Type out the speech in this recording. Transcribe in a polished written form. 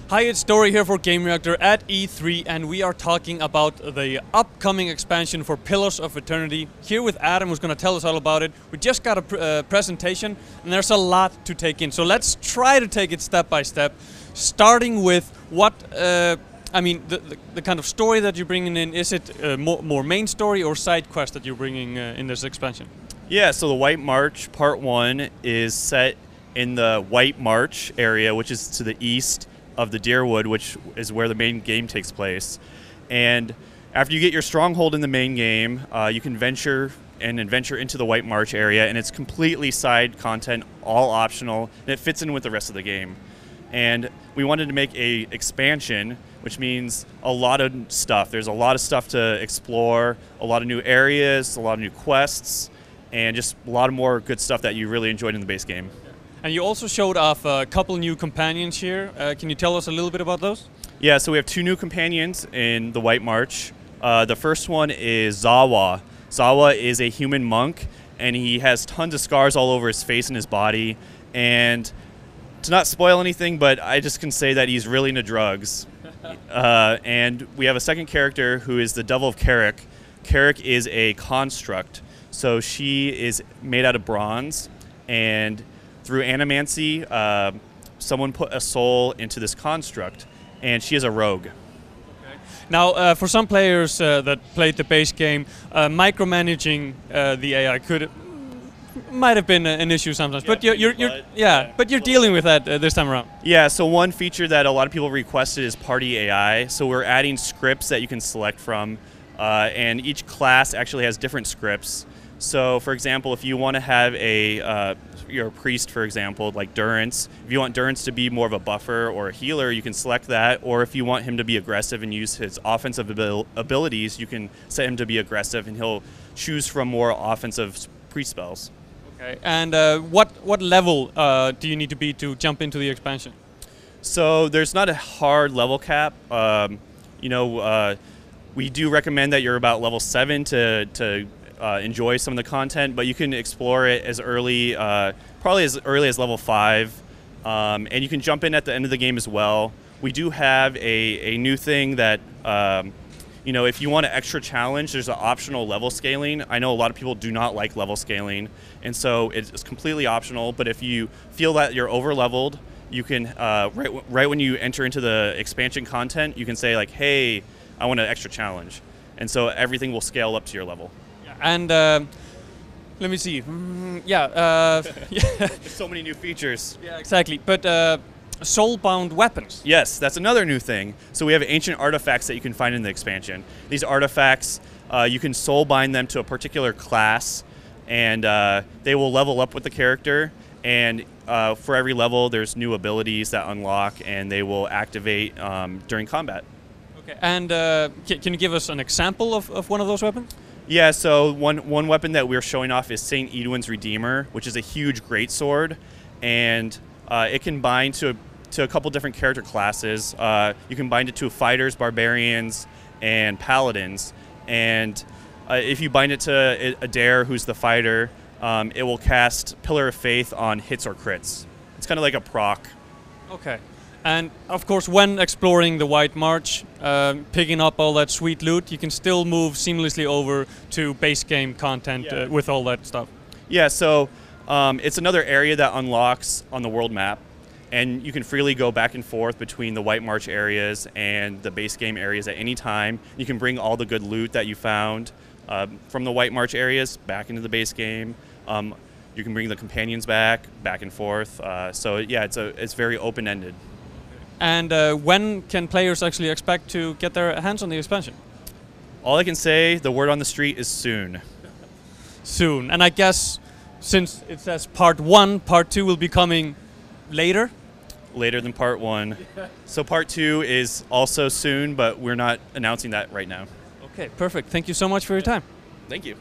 Hi, it's Dory here for Gamereactor at E3, and we are talking about the upcoming expansion for Pillars of Eternity. Here with Adam, who's going to tell us all about it. We just got a presentation, and there's a lot to take in. So let's try to take it step by step, starting with what, the kind of story that you're bringing in. Is it more main story or side quest that you're bringing in this expansion? Yeah, so the White March Part 1 is set in the White March area, which is to the east of the Deerwood, which is where the main game takes place. And after you get your stronghold in the main game, you can venture into the White March area, and it's completely side content, all optional, and it fits in with the rest of the game. And we wanted to make a expansion, which means a lot of stuff. There's a lot of stuff to explore, a lot of new areas, a lot of new quests, and just a lot of more good stuff that you really enjoyed in the base game. And you also showed off a couple new companions here. Can you tell us a little bit about those? Yeah, so we have two new companions in the White March. The first one is Zawa. Zawa is a human monk, and he has tons of scars all over his face and his body. And to not spoil anything, but I just can say that he's really into drugs. And we have a second character who is the Devil of Carrick. Carrick is a construct, so she is made out of bronze, and through animancy, someone put a soul into this construct, and she is a rogue. Okay. Now, for some players that played the base game, micromanaging the AI might have been an issue sometimes. Yeah, but you're dealing with that this time around. Yeah. So one feature that a lot of people requested is party AI. So we're adding scripts that you can select from, and each class actually has different scripts. So, for example, if you want to have you're a priest, for example, like Durance. If you want Durance to be more of a buffer or a healer, you can select that. Or if you want him to be aggressive and use his offensive abilities, you can set him to be aggressive, and he'll choose from more offensive priest spells. Okay. And what level do you need to be to jump into the expansion? So there's not a hard level cap. We do recommend that you're about level 7 to enjoy some of the content, but you can explore it as early, probably as early as level 5, and you can jump in at the end of the game as well. We do have a new thing that, if you want an extra challenge, there's an optional level scaling. I know a lot of people do not like level scaling, and so it's completely optional, but if you feel that you're over-leveled, you can, right when you enter into the expansion content, you can say like, hey, I want an extra challenge. And so everything will scale up to your level. And let me see. There's so many new features. Yeah, exactly. But soulbound weapons. Yes, that's another new thing. So we have ancient artifacts that you can find in the expansion. These artifacts, you can soulbind them to a particular class, and they will level up with the character. And for every level, there's new abilities that unlock, and they will activate during combat. Okay. And can you give us an example of one of those weapons? Yeah, so one weapon that we're showing off is St. Edwin's Redeemer, which is a huge greatsword, and it can bind to a couple different character classes. You can bind it to fighters, barbarians, and paladins, and if you bind it to Adair, who's the fighter, it will cast Pillar of Faith on hits or crits. It's kind of like a proc. Okay. And of course, when exploring the White March, picking up all that sweet loot, you can still move seamlessly over to base game content with all that stuff. Yeah, so it's another area that unlocks on the world map, and you can freely go back and forth between the White March areas and the base game areas at any time. You can bring all the good loot that you found from the White March areas back into the base game. You can bring the companions back and forth. So yeah, it's very open-ended. And when can players actually expect to get their hands on the expansion? All I can say, the word on the street is soon. Soon. And I guess since it says Part 1, Part 2 will be coming later? Later than Part 1. So Part 2 is also soon, but we're not announcing that right now. Okay, perfect. Thank you so much for your time. Thank you.